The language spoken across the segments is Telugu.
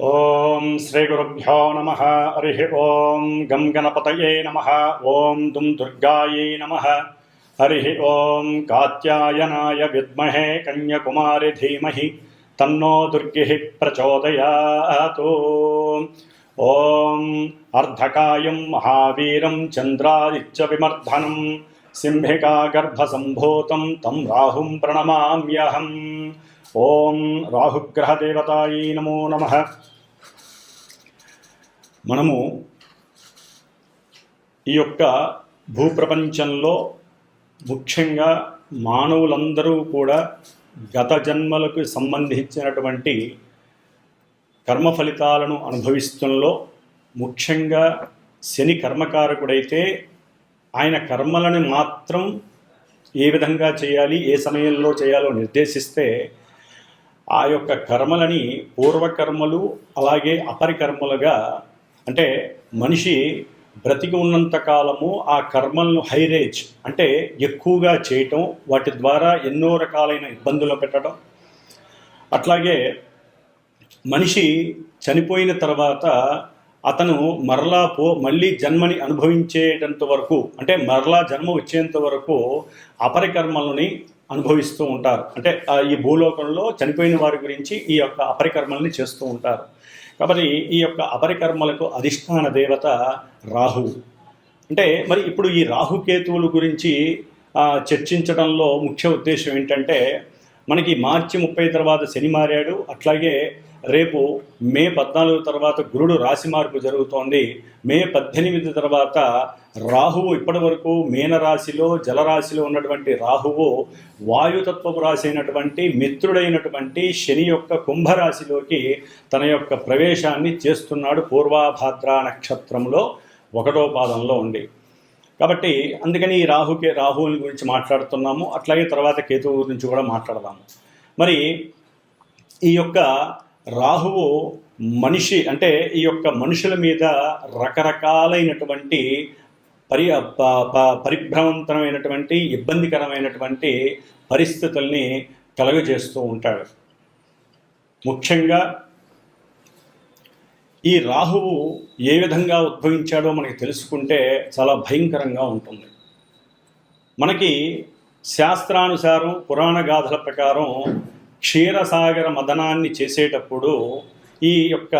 ఓం శ్రీ గురుభ్యో నమః. హరి ఓం గం గణపతయే నమః. ఓం దుం దుర్గాయై నమః. హరి ఓం కాత్యాయనాయ విద్మహే కన్యకుమారి ధీమహి తన్నో దుర్గిః ప్రచోదయాత్. ఓం అర్ధకాయం మహావీరం చంద్రాదిత్య విమర్ధనం సింహికా గర్భసంభూతం తం రాహుం ప్రణమామ్యహం. ఓం రాహుగ్రహదేవతాయై నమో నమః. మనము ఈ యొక్క భూప్రపంచంలో ముఖ్యంగా మానవులందరూ కూడా గత జన్మలకు సంబంధించినటువంటి కర్మ ఫలితాలను అనుభవిస్తున్నలో ముఖ్యంగా శని కర్మకారకుడైతే ఆయన కర్మలను మాత్రం ఏ విధంగా చేయాలి, ఏ సమయంలో చేయాలో నిర్దేశిస్తే ఆ యొక్క కర్మలని పూర్వకర్మలు అలాగే అపరికర్మలుగా, అంటే మనిషి బ్రతికి ఉన్నంత కాలము ఆ కర్మలను హైరేజ్ అంటే ఎక్కువగా చేయటం, వాటి ద్వారా ఎన్నో రకాలైన ఇబ్బందులు పెట్టడం, అట్లాగే మనిషి చనిపోయిన తర్వాత అతను మళ్ళీ జన్మని అనుభవించేటంత వరకు, అంటే మరలా జన్మ వచ్చేంత వరకు అపరికర్మలని అనుభవిస్తూ ఉంటారు. అంటే ఈ భూలోకంలో చనిపోయిన వారి గురించి ఈ యొక్క అపరికర్మల్ని చేస్తూ ఉంటారు. కాబట్టి ఈ యొక్క అపరికర్మలకు అధిష్టాన దేవత రాహువు. అంటే మరి ఇప్పుడు ఈ రాహుకేతువుల గురించి చర్చించడంలో ముఖ్య ఉద్దేశం ఏంటంటే, మనకి మార్చి 30 తర్వాత శని మారాడు, అట్లాగే రేపు మే 14 తర్వాత గురుడు రాశి మార్పు జరుగుతోంది. మే 18 తర్వాత రాహువు, ఇప్పటి వరకు మీనరాశిలో జలరాశిలో ఉన్నటువంటి రాహువు వాయుతత్వపు రాశి అయినటువంటి మిత్రుడైనటువంటి శని యొక్క కుంభరాశిలోకి తన యొక్క ప్రవేశాన్ని చేస్తున్నాడు పూర్వాభాద్ర నక్షత్రంలో 1వ పాదంలో ఉండి. కాబట్టి అందుకని ఈ రాహువుని గురించి మాట్లాడుతున్నాము. అట్లాగే తర్వాత కేతువు గురించి కూడా మాట్లాడదాము. మరి ఈ యొక్క రాహువు మనిషి, అంటే ఈ యొక్క మనుషుల మీద రకరకాలైనటువంటి పరిభ్రమంతమైనటువంటి ఇబ్బందికరమైనటువంటి పరిస్థితుల్ని కలుగజేస్తూ ఉంటాడు. ముఖ్యంగా ఈ రాహువు ఏ విధంగా ఉద్భవించాడో మనకి తెలుసుకుంటే చాలా భయంకరంగా ఉంటుంది. మనకి శాస్త్రానుసారం పురాణ గాథల ప్రకారం క్షీరసాగర మదనాన్ని చేసేటప్పుడు ఈ యొక్క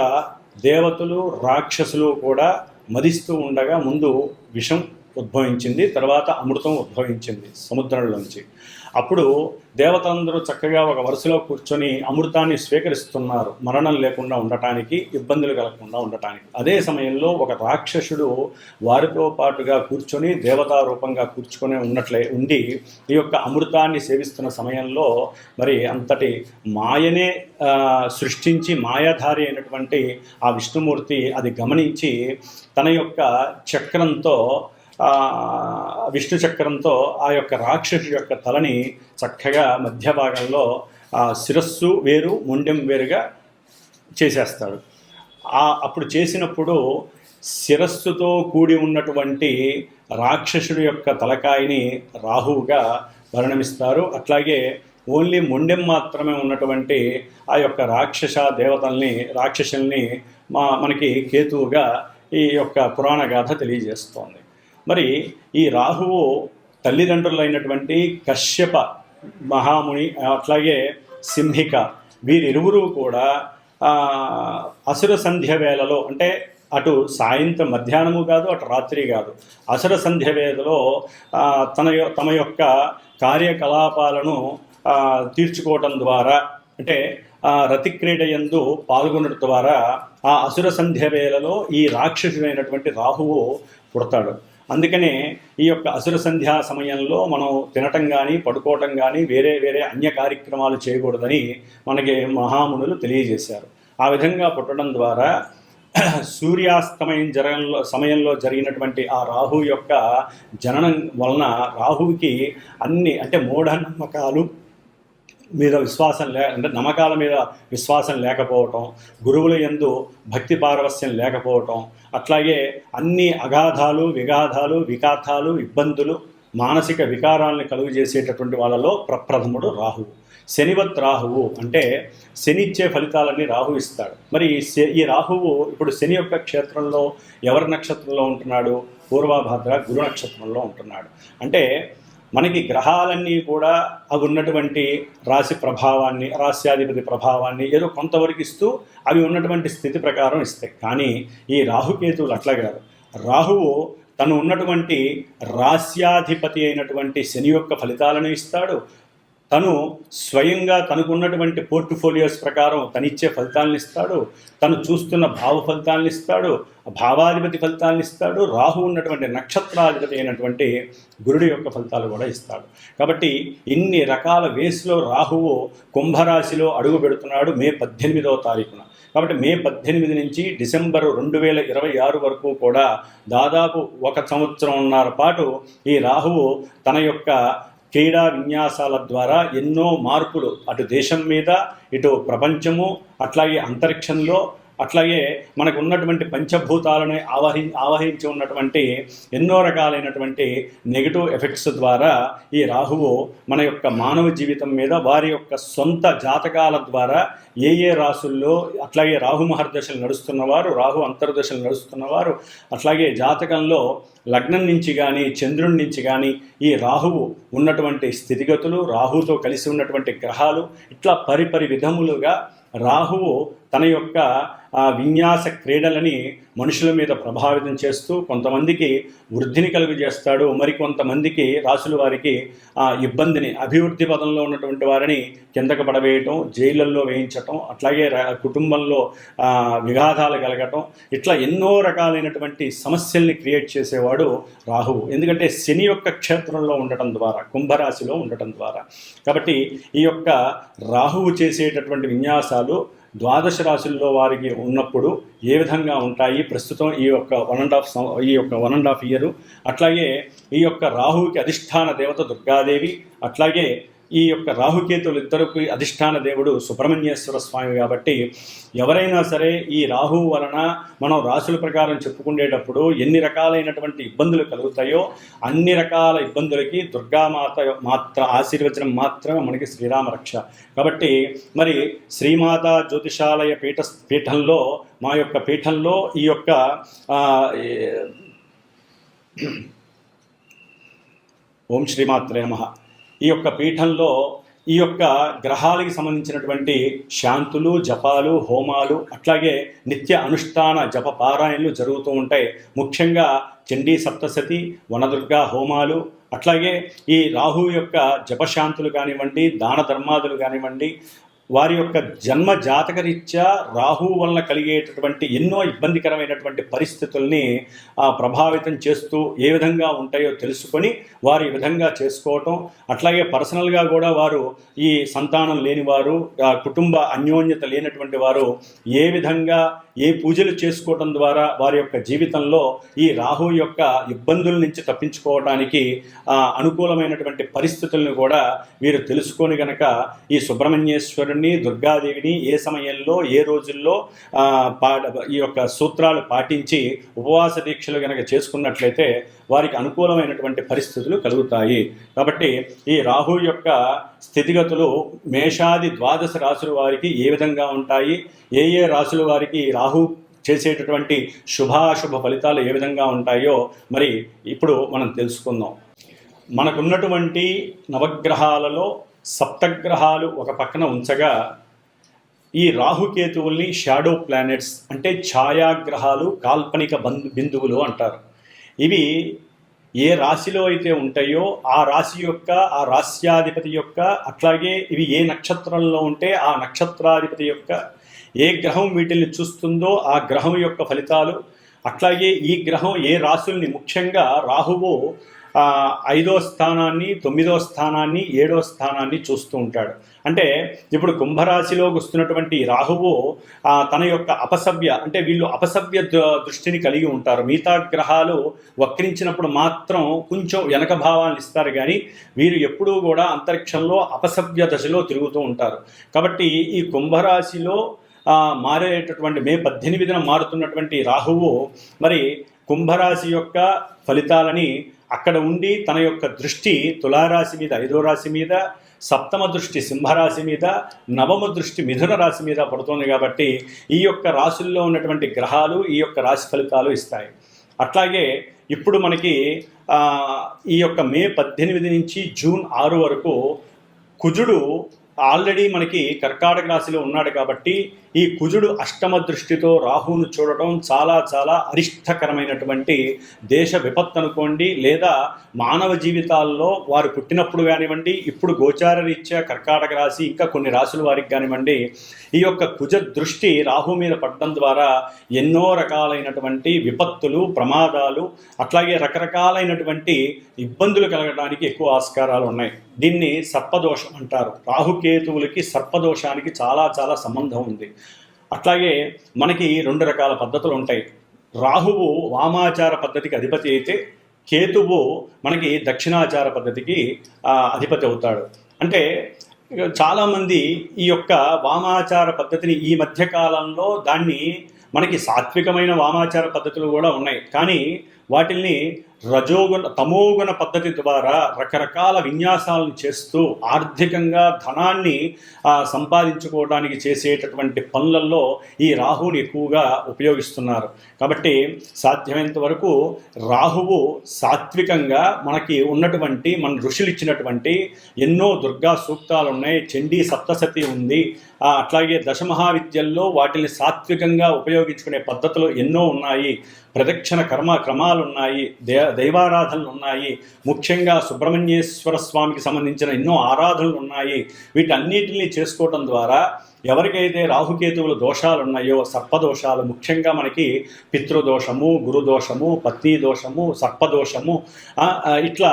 దేవతలు రాక్షసులు కూడా మదిస్తూ ఉండగా ముందు విషం ఉద్భవించింది, తర్వాత అమృతం ఉద్భవించింది సముద్రంలోంచి. అప్పుడు దేవతలందరూ చక్కగా ఒక వరుసలో కూర్చొని అమృతాన్ని స్వీకరిస్తున్నారు, మరణం లేకుండా ఉండటానికి, ఇబ్బందులు కలగకుండా ఉండటానికి. అదే సమయంలో ఒక రాక్షసుడు వారితో పాటుగా కూర్చొని దేవతా రూపంగా కూర్చుకొని ఉండి ఈ యొక్క అమృతాన్ని సేవిస్తున్న సమయంలో మరి అంతటి మాయనే సృష్టించి మాయాధారి అయినటువంటి ఆ విష్ణుమూర్తి అది గమనించి తన యొక్క చక్రంతో, విష్ణు చక్రంతో ఆ యొక్క రాక్షసు యొక్క తలని చక్కగా మధ్య భాగంలో శిరస్సు వేరు మొండెం వేరుగా చేసేస్తాడు. అప్పుడు చేసినప్పుడు శిరస్సుతో కూడి ఉన్నటువంటి రాక్షసుడి యొక్క తలకాయని రాహువుగా పరిణమిస్తారు. అట్లాగే ఓన్లీ మొండెం మాత్రమే ఉన్నటువంటి ఆ యొక్క రాక్షసుల్ని మనకి కేతువుగా ఈ యొక్క పురాణ గాథ తెలియజేస్తోంది. మరి ఈ రాహువు తల్లిదండ్రులైనటువంటి కశ్యప మహాముని అట్లాగే సింహిక వీరిరువురు కూడా అసుర సంధ్య వేళలో, అంటే అటు సాయంత్రం మధ్యాహ్నము కాదు, అటు రాత్రి కాదు, అసుర సంధ్య వేళలో తమ యొక్క కార్యకలాపాలను తీర్చుకోవటం ద్వారా, అంటే రతిక్రీడ యందు పాల్గొనడం ద్వారా ఆ అసుర సంధ్య వేళలో ఈ రాక్షసుడైనటువంటి రాహువు పుడతాడు. అందుకనే ఈ యొక్క అసుర సంధ్యా సమయంలో మనం తినటం కానీ పడుకోవటం కానీ వేరే వేరే అన్య కార్యక్రమాలు చేయకూడదని మనకి మహామునులు తెలియజేశారు. ఆ విధంగా పుట్టడం ద్వారా సూర్యాస్తమయం సమయంలో జరిగినటువంటి ఆ రాహు యొక్క జననం వలన రాహువుకి అన్ని, అంటే మూఢనమ్మకాలు మీద విశ్వాసం అంటే నమ్మకాల మీద విశ్వాసం లేకపోవటం, గురువుల యందు భక్తి పారవస్యం లేకపోవటం, అట్లాగే అన్ని అగాధాలు, విఘాతాలు, వికాతాలు, ఇబ్బందులు, మానసిక వికారాలను కలుగజేసేటటువంటి వాళ్ళలో ప్రప్రథముడు రాహువు. శనివత్ రాహువు అంటే శని ఇచ్చే ఫలితాలన్నీ రాహు ఇస్తాడు. మరి ఈ రాహువు ఇప్పుడు శని యొక్క క్షేత్రంలో ఎవరి నక్షత్రంలో ఉంటున్నాడు? పూర్వభాద్ర గురు నక్షత్రంలో ఉంటున్నాడు. అంటే మనకి గ్రహాలన్నీ కూడా అవి ఉన్నటువంటి రాశి ప్రభావాన్ని, రాశ్యాధిపతి ప్రభావాన్ని ఏదో కొంతవరకు ఇస్తూ అవి ఉన్నటువంటి స్థితి ప్రకారం ఇస్తాయి. కానీ ఈ రాహుకేతువులు అట్లా కాదు. రాహువు తను ఉన్నటువంటి రాశ్యాధిపతి అయినటువంటి శని యొక్క ఫలితాలను ఇస్తాడు. తను స్వయంగా తనకున్నటువంటి పోర్ట్ఫోలియోస్ ప్రకారం తనిచ్చే ఫలితాలను ఇస్తాడు. తను చూస్తున్న భావ ఫలితాలను ఇస్తాడు, భావాధిపతి ఫలితాలను ఇస్తాడు. రాహు ఉన్నటువంటి నక్షత్రాధిపతి అయినటువంటి గురుడి యొక్క ఫలితాలు కూడా ఇస్తాడు. కాబట్టి ఇన్ని రకాల వేస్లో రాహువు కుంభరాశిలో అడుగు పెడుతున్నాడు మే 18వ తారీఖున. కాబట్టి మే 18 నుంచి డిసెంబర్ 2026 వరకు కూడా దాదాపు 1 సంవత్సరంన్నర పాటు ఈ రాహువు తన యొక్క క్రీడా విన్యాసాల ద్వారా ఎన్నో మార్పులు అటు దేశం మీద, ఇటు ప్రపంచము, అట్లాగే అంతరిక్షంలో, అట్లాగే మనకు ఉన్నటువంటి పంచభూతాలను ఆవహించి ఉన్నటువంటి ఎన్నో రకాలైనటువంటి నెగిటివ్ ఎఫెక్ట్స్ ద్వారా ఈ రాహువు మన యొక్క మానవ జీవితం మీద వారి యొక్క సొంత జాతకాల ద్వారా ఏ రాసుల్లో, అట్లాగే రాహు మహర్దశలు నడుస్తున్నవారు, రాహు అంతర్దశలు నడుస్తున్నవారు, అట్లాగే జాతకంలో లగ్నం నుంచి కానీ చంద్రుడి నుంచి కానీ ఈ రాహువు ఉన్నటువంటి స్థితిగతులు, రాహుతో కలిసి ఉన్నటువంటి గ్రహాలు, ఇట్లా పరిపరి విధములుగా రాహువు తన యొక్క విన్యాస క్రీడలని మనుషుల మీద ప్రభావితం చేస్తూ కొంతమందికి వృద్ధిని కలుగజేస్తాడు, మరికొంతమందికి రాసుల వారికి ఇబ్బందిని, అభివృద్ధి పదంలో ఉన్నటువంటి వారిని కిందకు పడవేయటం, జైళ్ళల్లో వేయించటం, అట్లాగే కుటుంబంలో విఘాతాలు కలగటం, ఇట్లా ఎన్నో రకాలైనటువంటి సమస్యల్ని క్రియేట్ చేసేవాడు రాహువు. ఎందుకంటే శని యొక్క క్షేత్రంలో ఉండటం ద్వారా, కుంభరాశిలో ఉండటం ద్వారా. కాబట్టి ఈ యొక్క రాహువు చేసేటటువంటి విన్యాసాలు ద్వాదశ రాశుల్లో వారికి ఉన్నప్పుడు ఏ విధంగా ఉంటాయి ప్రస్తుతం ఈ యొక్క 1.5 ఇయర్. అట్లాగే ఈ యొక్క రాహువుకి అధిష్టాన దేవత దుర్గాదేవి, అట్లాగే ఈ యొక్క రాహుకేతువులు ఇద్దరికి అధిష్టాన దేవుడు సుబ్రహ్మణ్యేశ్వర స్వామి. కాబట్టి ఎవరైనా సరే ఈ రాహువు వలన మనం రాశుల ప్రకారం చెప్పుకునేటప్పుడు ఎన్ని రకాలైనటువంటి ఇబ్బందులు కలుగుతాయో అన్ని రకాల ఇబ్బందులకి దుర్గామాత ఆశీర్వచనం మాత్రమే మనకి శ్రీరామ రక్ష. కాబట్టి మరి శ్రీమాత జ్యోతిషాలయ పీఠంలో, మా యొక్క పీఠంలో ఈ యొక్క ఓం శ్రీమాత్రే నమః. ఈ యొక్క పీఠంలో ఈ యొక్క గ్రహాలకి సంబంధించినటువంటి శాంతులు, జపాలు, హోమాలు, అట్లాగే నిత్య అనుష్ఠాన జప పారాయణలు జరుగుతూ ఉంటాయి. ముఖ్యంగా చండీ సప్తశతి, వనదుర్గా హోమాలు, అట్లాగే ఈ రాహు యొక్క జపశాంతులు కానివ్వండి, దాన ధర్మాదులు కానివ్వండి, వారి యొక్క జన్మ జాతకరీత్యా రాహు వలన కలిగేటటువంటి ఎన్నో ఇబ్బందికరమైనటువంటి పరిస్థితుల్ని ప్రభావితం చేస్తూ ఏ విధంగా ఉంటాయో తెలుసుకొని వారు ఈ విధంగా చేసుకోవటం, అట్లాగే పర్సనల్గా కూడా వారు ఈ సంతానం లేనివారు, కుటుంబ అన్యోన్యత లేనటువంటి వారు ఏ విధంగా ఏ పూజలు చేసుకోవటం ద్వారా వారి యొక్క జీవితంలో ఈ రాహు యొక్క ఇబ్బందుల నుంచి తప్పించుకోవడానికి అనుకూలమైనటువంటి పరిస్థితులను కూడా వీరు తెలుసుకొని గనక ఈ సుబ్రహ్మణ్యేశ్వరుని, దుర్గాదేవిని ఏ సమయంలో ఏ రోజుల్లో ఈ యొక్క సూత్రాలు పాటించి ఉపవాస దీక్షలు గనక చేసుకున్నట్లయితే వారికి అనుకూలమైనటువంటి పరిస్థితులు కలుగుతాయి. కాబట్టి ఈ రాహు యొక్క స్థితిగతులు మేషాది ద్వాదశ రాశుల వారికి ఏ విధంగా ఉంటాయి, ఏ రాశుల వారికి రాహు చేసేటటువంటి శుభాశుభ ఫలితాలు ఏ విధంగా ఉంటాయో మరి ఇప్పుడు మనం తెలుసుకుందాం. మనకున్నటువంటి నవగ్రహాలలో సప్తగ్రహాలు ఒక పక్కన ఉంచగా ఈ రాహుకేతువుల్ని షాడో ప్లానెట్స్ అంటే ఛాయాగ్రహాలు, కాల్పనిక బిందువులు అంటారు. ఇవి ఏ రాశిలో అయితే ఉంటాయో ఆ రాశి యొక్క, ఆ రాశ్యాధిపతి యొక్క, అట్లాగే ఇవి ఏ నక్షత్రంలో ఉంటే ఆ నక్షత్రాధిపతి యొక్క, ఏ గ్రహం వీటిని చూస్తుందో ఆ గ్రహం యొక్క ఫలితాలు, అట్లాగే ఈ గ్రహం ఏ రాశుల్ని, ముఖ్యంగా రాహువు 5వ స్థానాన్ని, 9వ స్థానాన్ని, 7వ స్థానాన్ని చూస్తూ ఉంటాడు. అంటే ఇప్పుడు కుంభరాశిలోకి వస్తున్నటువంటి రాహువు తన యొక్క అపసవ్య, అంటే వీళ్ళు అపసవ్య దృష్టిని కలిగి ఉంటారు. మిగతా గ్రహాలు వక్రించినప్పుడు మాత్రం కొంచెం వెనక భావాన్ని ఇస్తారు, కానీ వీరు ఎప్పుడూ కూడా అంతరిక్షంలో అపసవ్య దశలో తిరుగుతూ ఉంటారు. కాబట్టి ఈ కుంభరాశిలో మారేటటువంటి మే 18న మారుతున్నటువంటి రాహువు మరి కుంభరాశి యొక్క ఫలితాలని అక్కడ ఉండి తన యొక్క దృష్టి తులారాశి మీద, 5వ రాశి మీద, సప్తమ దృష్టి సింహరాశి మీద, నవమ దృష్టి మిథున రాశి మీద పడుతుంది కాబట్టి ఈ యొక్క రాశుల్లో ఉన్నటువంటి గ్రహాలు ఈ యొక్క రాశి ఫలితాలు ఇస్తాయి. అట్లాగే ఇప్పుడు మనకి ఈ యొక్క మే 18 నుంచి జూన్ 6 వరకు కుజుడు ఆల్రెడీ మనకి కర్కాటక రాశిలో ఉన్నాడు కాబట్టి ఈ కుజుడు అష్టమ దృష్టితో రాహువును చూడటం చాలా చాలా అరిష్టకరమైనటువంటి దేశ విపత్తు అనుకోండి, లేదా మానవ జీవితాల్లో వారు పుట్టినప్పుడు కానివ్వండి, ఇప్పుడు గోచార రీత్యా కర్కాటక రాశి ఇంకా కొన్ని రాశుల వారికి కానివ్వండి, ఈ యొక్క కుజ దృష్టి రాహు మీద పడడం ద్వారా ఎన్నో రకాలైనటువంటి విపత్తులు, ప్రమాదాలు, అట్లాగే రకరకాలైనటువంటి ఇబ్బందులు కలగడానికి ఎక్కువ ఆస్కారాలు ఉన్నాయి. దీన్ని సర్పదోషం అంటారు. రాహుకేతువులకి సర్పదోషానికి చాలా చాలా సంబంధం ఉంది. అట్లాగే మనకి 2 రకాల పద్ధతులు ఉంటాయి. రాహువు వామాచార పద్ధతికి అధిపతి అయితే కేతువు మనకి దక్షిణాచార పద్ధతికి అధిపతి అవుతాడు. అంటే చాలామంది ఈ యొక్క వామాచార పద్ధతిని ఈ మధ్య కాలంలో దాన్ని మనకి సాత్వికమైన వామాచార పద్ధతులు కూడా ఉన్నాయి, కానీ వాటిల్ని రజోగుణ తమోగుణ పద్ధతి ద్వారా రకరకాల విన్యాసాలను చేస్తూ ఆర్థికంగా ధనాన్ని సంపాదించుకోవడానికి చేసేటటువంటి పనులలో ఈ రాహువుని ఎక్కువగా ఉపయోగిస్తున్నారు. కాబట్టి సాధ్యమైనంత వరకు రాహువు సాత్వికంగా మనకి ఉన్నటువంటి మన ఋషులు ఇచ్చినటువంటి ఎన్నో దుర్గా సూక్తాలు ఉన్నాయి, చండీ సప్తశతి ఉంది, అట్లాగే దశమహావిద్యల్లో వాటిని సాత్వికంగా ఉపయోగించుకునే పద్ధతులు ఎన్నో ఉన్నాయి, ప్రదక్షిణ క్రమాలు ఉన్నాయి, దైవారాధనలు ఉన్నాయి, ముఖ్యంగా సుబ్రహ్మణ్యేశ్వర స్వామికి సంబంధించిన ఎన్నో ఆరాధనలు ఉన్నాయి. వీటన్నిటిని చేసుకోవడం ద్వారా ఎవరికైతే రాహుకేతువుల దోషాలు ఉన్నాయో, సర్పదోషాలు, ముఖ్యంగా మనకి పితృదోషము, గురుదోషము, పత్ని దోషము, సర్పదోషము, ఇట్లా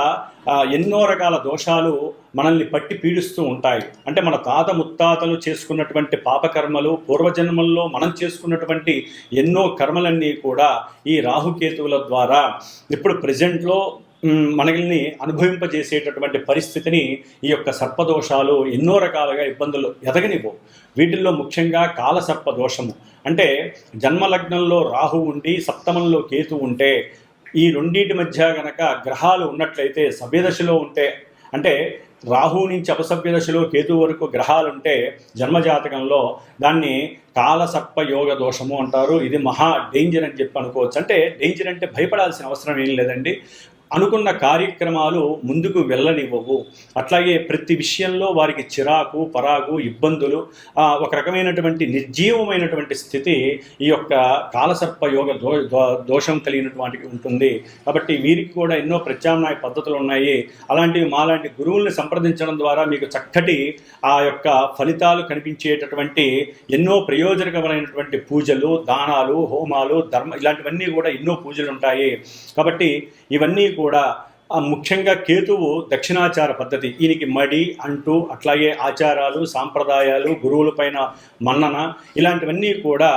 ఎన్నో రకాల దోషాలు మనల్ని పట్టి పీడిస్తూ ఉంటాయి. అంటే మన తాత ముత్తాతలు చేసుకున్నటువంటి పాపకర్మలు, పూర్వజన్మల్లో మనం చేసుకున్నటువంటి ఎన్నో కర్మలన్నీ కూడా ఈ రాహుకేతువుల ద్వారా ఇప్పుడు ప్రజెంట్లో మనల్ని అనుభవింపజేసేటటువంటి పరిస్థితిని ఈ యొక్క సర్పదోషాలు ఎన్నో రకాలుగా ఇబ్బందులు ఎదగనివ్వవు. వీటిల్లో ముఖ్యంగా కాలసర్పదోషము అంటే జన్మలగ్నంలో రాహు ఉండి సప్తమంలో కేతు ఉంటే, ఈ రెండింటి మధ్య గనక గ్రహాలు ఉన్నట్లయితే సభ్యదశలో ఉంటే, అంటే రాహు నుంచి అపసభ్య దశలో కేతు వరకు గ్రహాలుంటే జన్మజాతకంలో దాన్ని కాలసర్ప యోగ దోషము అంటారు. ఇది మహా డేంజర్ అని చెప్పి అనుకోవచ్చు. అంటే డేంజర్ అంటే భయపడాల్సిన అవసరం ఏం లేదండి. అనుకున్న కార్యక్రమాలు ముందుకు వెళ్ళనివ్వవు. అట్లాగే ప్రతి విషయంలో వారికి చిరాకు, పరాకు, ఇబ్బందులు, ఒక రకమైనటువంటి నిర్జీవమైనటువంటి స్థితి ఈ యొక్క కాలసర్ప యోగ దోషం కలిగినటువంటి ఉంటుంది. కాబట్టి వీరికి కూడా ఎన్నో ప్రత్యామ్నాయ పద్ధతులు ఉన్నాయి. అలాంటివి మాలాంటి గురువుల్ని సంప్రదించడం ద్వారా మీకు చక్కటి ఆ యొక్క ఫలితాలు కనిపించేటటువంటి ఎన్నో ప్రయోజనకరమైనటువంటి పూజలు, దానాలు, హోమాలు, ఇలాంటివన్నీ కూడా ఎన్నో పూజలు ఉంటాయి. కాబట్టి ఇవన్నీ కూడా ముఖ్యంగా కేతువు దక్షిణాచార పద్ధతి, ఈయనకి మడి అంటూ, అట్లాగే ఆచారాలు, సాంప్రదాయాలు, గురువులపైన మన్నన, ఇలాంటివన్నీ కూడా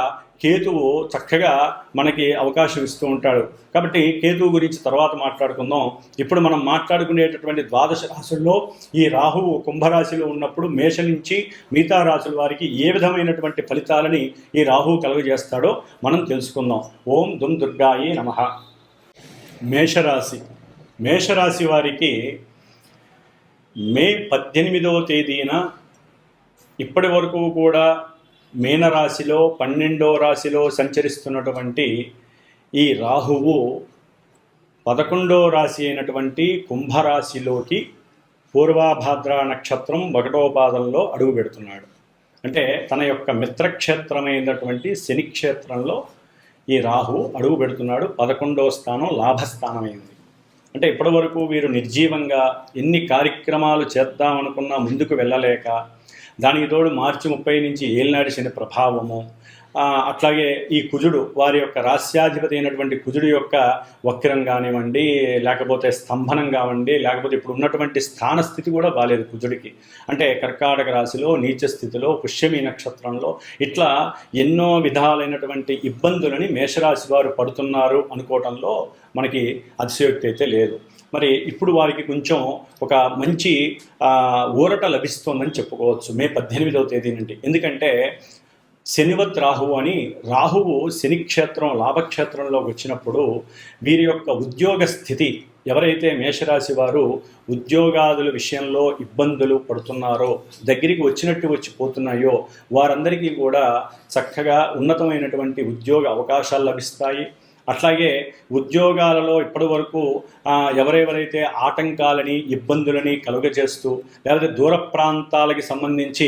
కేతువు చక్కగా మనకి అవకాశం ఇస్తూ ఉంటాడు. కాబట్టి కేతువు గురించి తర్వాత మాట్లాడుకుందాం. ఇప్పుడు మనం మాట్లాడుకునేటటువంటి ద్వాదశ రాశుల్లో ఈ రాహువు కుంభరాశిలో ఉన్నప్పుడు మేష నుంచి మిగతా రాశుల వారికి ఏ విధమైనటువంటి ఫలితాలని ఈ రాహువు కలుగజేస్తాడో మనం తెలుసుకుందాం. ఓం దుమ్ దుర్గాయే నమః. మేషరాశి వారికి మే 18వ తేదీన ఇప్పటి వరకు కూడా మీనరాశిలో 12వ రాశిలో సంచరిస్తున్నటువంటి ఈ రాహువు 11వ రాశి అయినటువంటి కుంభరాశిలోకి పూర్వాభాద్ర నక్షత్రం 1వ పాదంలో అడుగు పెడుతున్నాడు. అంటే తన యొక్క మిత్రక్షేత్రమైనటువంటి శనిక్షేత్రంలో ఈ రాహు అడుగు పెడుతున్నాడు. 11వ స్థానం లాభస్థానమైంది. అంటే ఇప్పటి వరకు వీరు నిర్జీవంగా ఎన్ని కార్యక్రమాలు చేద్దామనుకున్నా ముందుకు వెళ్ళలేక, దానికి తోడు మార్చి 30 నుంచి ఏలినాటి శని ప్రభావము, అట్లాగే ఈ కుజుడు వారి యొక్క రాస్యాధిపతి అయినటువంటి కుజుడు యొక్క వక్రం కానివ్వండి, లేకపోతే స్తంభనం కానివ్వండి, లేకపోతే ఇప్పుడు ఉన్నటువంటి స్థానస్థితి కూడా బాలేదు కుజుడికి. అంటే కర్కాటక రాశిలో నీచ స్థితిలో పుష్యమి నక్షత్రంలో ఇట్లా ఎన్నో విధాలైనటువంటి ఇబ్బందులని మేషరాశి వారు పడుతున్నారు అనుకోవటంలో మనకి అతిశయోక్తి అయితే లేదు. మరి ఇప్పుడు వారికి కొంచెం ఒక మంచి ఊరట లభిస్తోందని చెప్పుకోవచ్చు మే 18వ తేదీ నుండి. ఎందుకంటే శనివత్ రాహువు అని, రాహువు శనిక్షేత్రం లాభక్షేత్రంలోకి వచ్చినప్పుడు వీరి యొక్క ఉద్యోగ స్థితి ఎవరైతే మేషరాశి వారు ఉద్యోగాదుల విషయంలో ఇబ్బందులు పడుతున్నారో, దగ్గరికి వచ్చినట్టు వచ్చిపోతున్నాయో వారందరికీ కూడా చక్కగా ఉన్నతమైనటువంటి ఉద్యోగ అవకాశాలు లభిస్తాయి. అట్లాగే ఉద్యోగాలలో ఇప్పటి వరకు ఎవరెవరైతే ఆటంకాలని ఇబ్బందులని కలుగజేస్తూ లేకపోతే దూర ప్రాంతాలకి సంబంధించి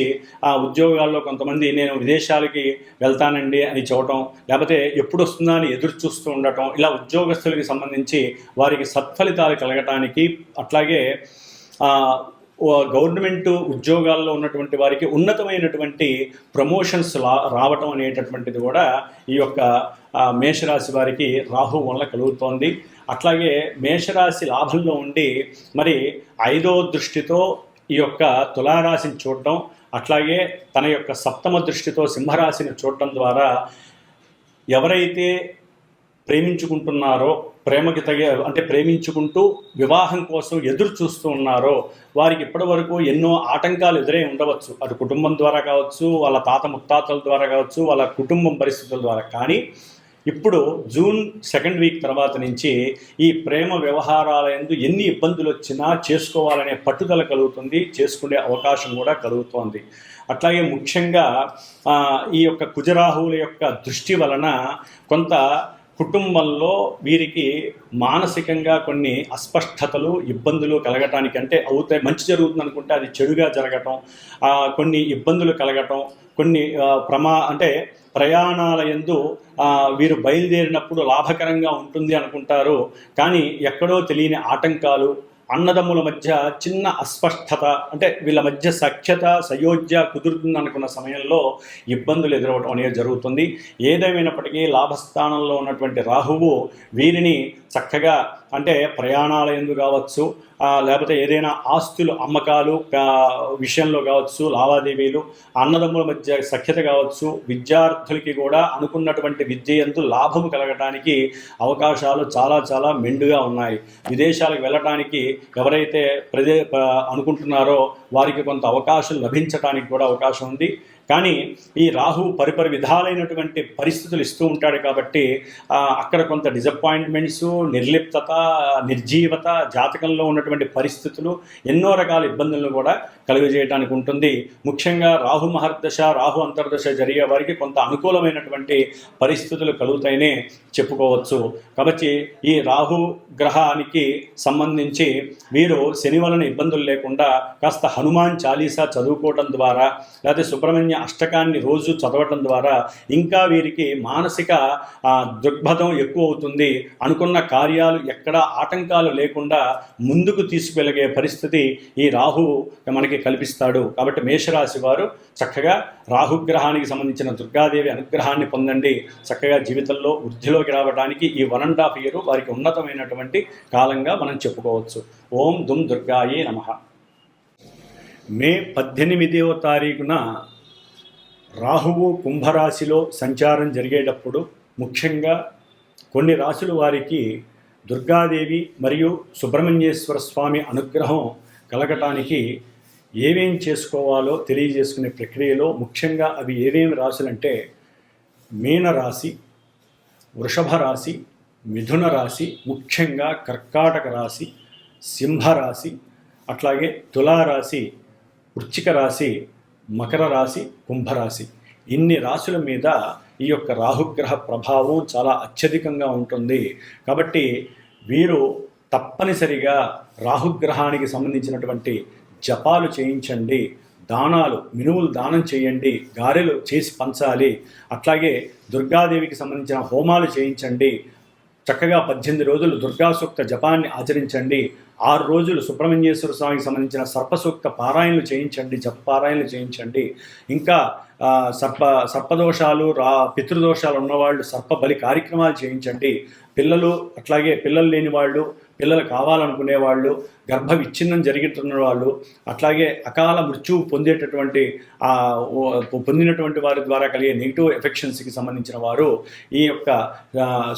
ఆ ఉద్యోగాల్లో కొంతమంది నేను విదేశాలకి వెళ్తానండి అని చెప్పటం, లేకపోతే ఎప్పుడు వస్తుందా అని ఎదురు చూస్తూ ఉండటం, ఇలా ఉద్యోగస్తులకి సంబంధించి వారికి సత్ఫలితాలు కలగటానికి, అట్లాగే గవర్నమెంట్ ఉద్యోగాల్లో ఉన్నటువంటి వారికి ఉన్నతమైనటువంటి ప్రమోషన్స్ రావటం అనేటటువంటిది కూడా ఈ యొక్క మేషరాశి వారికి రాహు వల్ల కలుగుతోంది. అట్లాగే మేషరాశి లాభంలో ఉండి మరి 5వ దృష్టితో ఈ యొక్క తులారాశిని చూడటం, అట్లాగే తన యొక్క 7వ దృష్టితో సింహరాశిని చూడటం ద్వారా ఎవరైతే ప్రేమించుకుంటున్నారో, ప్రేమకి అంటే ప్రేమించుకుంటూ వివాహం కోసం ఎదురు చూస్తూ ఉన్నారో వారికి ఇప్పటి వరకు ఎన్నో ఆటంకాలు ఎదురై ఉండవచ్చు. అటు కుటుంబం ద్వారా కావచ్చు, వాళ్ళ తాత ముత్తాతల ద్వారా కావచ్చు, వాళ్ళ కుటుంబం పరిస్థితుల ద్వారా. కానీ ఇప్పుడు జూన్ 2nd వీక్ తర్వాత నుంచి ఈ ప్రేమ వ్యవహారాల యందు ఎన్ని ఇబ్బందులు వచ్చినా చేసుకోవాలనే పట్టుదల కలుగుతుంది, చేసుకునే అవకాశం కూడా కలుగుతోంది. అట్లాగే ముఖ్యంగా ఈ యొక్క కుజరాహువుల యొక్క దృష్టి వలన కొంత కుటుంబంలో వీరికి మానసికంగా కొన్ని అస్పష్టతలు ఇబ్బందులు కలగటానికి, అంటే అవుతాయి మంచి జరుగుతుంది అనుకుంటే అది చెడుగా జరగటం, కొన్ని ఇబ్బందులు కలగటం, కొన్ని అంటే ప్రయాణాల యందు వీరు బయలుదేరినప్పుడు లాభకరంగా ఉంటుంది అనుకుంటారు, కానీ ఎక్కడో తెలియని ఆటంకాలు, అన్నదమ్ముల మధ్య చిన్న అస్పష్టత, అంటే వీళ్ళ మధ్య సఖ్యత సయోధ్య కుదురుతుంది అనుకున్న సమయంలో ఇబ్బందులు ఎదురవడం అనేది జరుగుతుంది. ఏదేమైనప్పటికీ లాభస్థానంలో ఉన్నటువంటి రాహువు వీరిని చక్కగా అంటే ప్రయాణాల యందు కావచ్చు, లేకపోతే ఏదైనా ఆస్తులు అమ్మకాలు విషయంలో కావచ్చు, లావాదేవీలు, అన్నదమ్ముల మధ్య సఖ్యత కావచ్చు, విద్యార్థులకి కూడా అనుకున్నటువంటి విద్య యందు లాభము కలగటానికి అవకాశాలు చాలా చాలా మెండుగా ఉన్నాయి. విదేశాలకు వెళ్ళటానికి ఎవరైతే అనుకుంటున్నారో వారికి కొంత అవకాశం లభించడానికి కూడా అవకాశం ఉంది. కానీ ఈ రాహు పరిపరి విధాలైనటువంటి పరిస్థితులు ఇస్తూ ఉంటాడు కాబట్టి అక్కడ కొంత డిసప్పాయింట్మెంట్స్, నిర్లిప్తత, నిర్జీవత, జాతకంలో ఉన్నటువంటి పరిస్థితులు, ఎన్నో రకాల ఇబ్బందులను కూడా కలుగజేయడానికి ఉంటుంది. ముఖ్యంగా రాహు మహర్దశ, రాహు అంతర్దశ జరిగే వారికి కొంత అనుకూలమైనటువంటి పరిస్థితులు కలుగుతాయనే చెప్పుకోవచ్చు. కాబట్టి ఈ రాహు గ్రహానికి సంబంధించి వీరు శని వలన ఇబ్బందులు లేకుండా కాస్త హనుమాన్ చాలీసా చదువుకోవటం ద్వారా, లేకపోతే సుబ్రహ్మణ్య అష్టకాన్ని రోజు చదవటం ద్వారా ఇంకా వీరికి మానసిక దృక్పథం ఎక్కువ అవుతుంది. అనుకున్న కార్యాలు ఎక్కడ ఆటంకాలు లేకుండా ముందుకు తీసుకువెళ్ళగే పరిస్థితి ఈ రాహువు మనకి కల్పిస్తాడు. కాబట్టి మేషరాశి వారు చక్కగా రాహుగ్రహానికి సంబంధించిన దుర్గాదేవి అనుగ్రహాన్ని పొందండి. చక్కగా జీవితంలో వృద్ధిలోకి రావడానికి ఈ 1.5 year వారికి ఉన్నతమైనటువంటి కాలంగా మనం చెప్పుకోవచ్చు. ఓం దుం దుర్గాయే నమః. మే 18వ తారీఖున రాహువు కుంభరాశిలో సంచారం జరిగేటప్పుడు ముఖ్యంగా కొన్ని రాశుల వారికి దుర్గాదేవి మరియు సుబ్రహ్మణ్యేశ్వర స్వామి అనుగ్రహం కలగటానికి ఏమేం చేసుకోవాలో తెలియజేసుకునే ప్రక్రియలో ముఖ్యంగా అవి ఏమేమి రాశులంటే మీనరాశి, వృషభ రాశి, మిథున రాశి, ముఖ్యంగా కర్కాటక రాశి, సింహరాశి, అట్లాగే తులారాశి, వృశ్చిక రాశి, మకర రాశి, కుంభరాశి. ఇన్ని రాశుల మీద ఈ యొక్క రాహుగ్రహ ప్రభావం చాలా అత్యధికంగా ఉంటుంది. కాబట్టి వీరు తప్పనిసరిగా రాహుగ్రహానికి సంబంధించినటువంటి జపాలు చేయించండి, దానాలు మినుములు దానం చేయండి, గారెలు చేసి పంచాలి. అట్లాగే దుర్గాదేవికి సంబంధించిన హోమాలు చేయించండి. చక్కగా 18 రోజులు దుర్గా సూక్త జపాన్ని ఆచరించండి. 6 రోజులు సుబ్రహ్మణ్యేశ్వర స్వామికి సంబంధించిన సర్పసూక్త పారాయణలు చేయించండి, జప పారాయణలు చేయించండి. ఇంకా సర్పదోషాలు, పితృదోషాలు ఉన్నవాళ్ళు సర్ప బలి కార్యక్రమాలు చేయించండి. పిల్లలు, అట్లాగే పిల్లలు లేని వాళ్ళు, పిల్లలు కావాలనుకునేవాళ్ళు, గర్భ విచ్ఛిన్నం జరుగుతున్న వాళ్ళు, అట్లాగే అకాల మృత్యువు పొందినటువంటి వారి ద్వారా కలిగే నెగిటివ్ ఎఫెక్షన్స్కి సంబంధించిన వారు ఈ యొక్క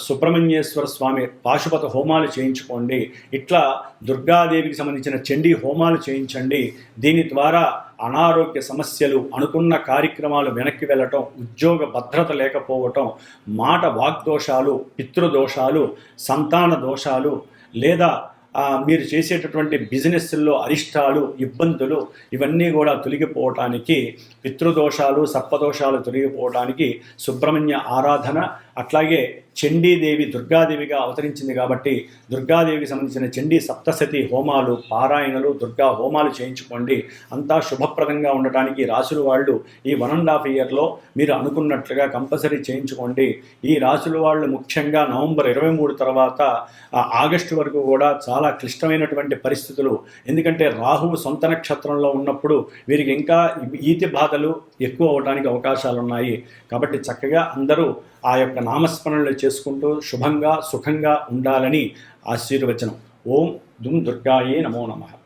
సుబ్రహ్మణ్యేశ్వర స్వామి పాశుపత హోమాలు చేయించుకోండి. ఇట్లా దుర్గాదేవికి సంబంధించిన చండీ హోమాలు చేయించండి. దీని ద్వారా అనారోగ్య సమస్యలు, అనుకున్న కార్యక్రమాలు వెనక్కి వెళ్ళటం, ఉద్యోగ భద్రత లేకపోవటం, మాట వాగ్దోషాలు, పితృదోషాలు, సంతాన దోషాలు, లేదా మీరు చేసేటటువంటి బిజినెస్ల్లో అరిష్టాలు, ఇబ్బందులు ఇవన్నీ కూడా తొలగిపోవటానికి, పితృదోషాలు, సర్పదోషాలు తొలగిపోవటానికి సుబ్రహ్మణ్య ఆరాధన, అట్లాగే చండీదేవి దుర్గాదేవిగా అవతరించింది కాబట్టి దుర్గాదేవికి సంబంధించిన చండీ సప్తశతి హోమాలు, పారాయణలు, దుర్గా హోమాలు చేయించుకోండి. అంతా శుభప్రదంగా ఉండటానికి రాసుల వాళ్ళు ఈ 1.5 ఇయర్లో మీరు అనుకున్నట్లుగా కంపల్సరీ చేయించుకోండి. ఈ రాసుల వాళ్ళు ముఖ్యంగా నవంబర్ 23 తర్వాత ఆగస్టు వరకు కూడా చాలా క్లిష్టమైనటువంటి పరిస్థితులు. ఎందుకంటే రాహువు సొంత నక్షత్రంలో ఉన్నప్పుడు వీరికి ఇంకా ఈతి బాధలు ఎక్కువ అవడానికి అవకాశాలు ఉన్నాయి. కాబట్టి చక్కగా అందరూ ఆ యొక్క నామస్మరణలు చేసుకుంటూ శుభంగా సుఖంగా ఉండాలని ఆశీర్వచనం. ఓం దుమ్ దుర్గాయే నమో నమః.